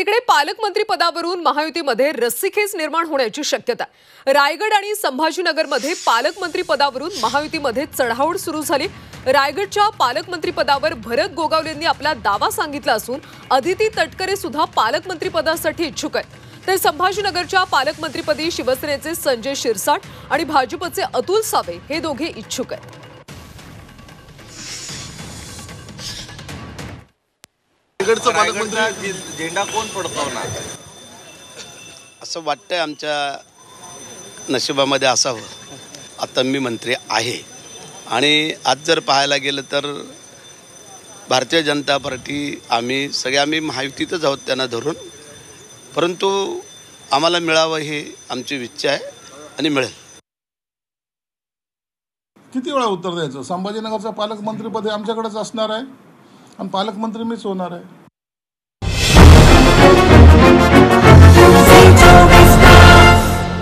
तिकडे पालकमंत्री पदावरून महायुतीमध्ये रस्सीखेच निर्माण होण्याची शक्यता. रायगड आणि संभाजीनगरमध्ये पालकमंत्री पदावरून महायुतीमध्ये चढाओढ सुरू झाली. रायगडच्या पालकमंत्री पदावर भरत गोगावलेंनी आपला दावा सांगितला असून अदिती तटकरे सुद्धा पालकमंत्री पदासाठी इच्छुक आहेत. तर संभाजीनगरच्या पालकमंत्रीपदी शिवसेनेचे संजय शिरसाट आणि भाजपचे अतुल सावे हे दोघे इच्छुक आहेत. पालकमंत्री झेंडा कोण फडकवणार असं वाटतंय. आमच्या नशिबामध्ये असावं. आता मी मंत्री आहे आणि आज जर पाहायला गेलं तर भारतीय जनता पार्टी आम्ही महायुतीतच आहोत त्यांना धरून, परंतु आम्हाला मिळावं हे आमची इच्छा आहे आणि मिळेल. किती वेळा उत्तर द्यायचं? संभाजीनगरचं पालकमंत्रीपद आमच्याकडेच असणार आहे आणि पालकमंत्री मीच होणार आहे.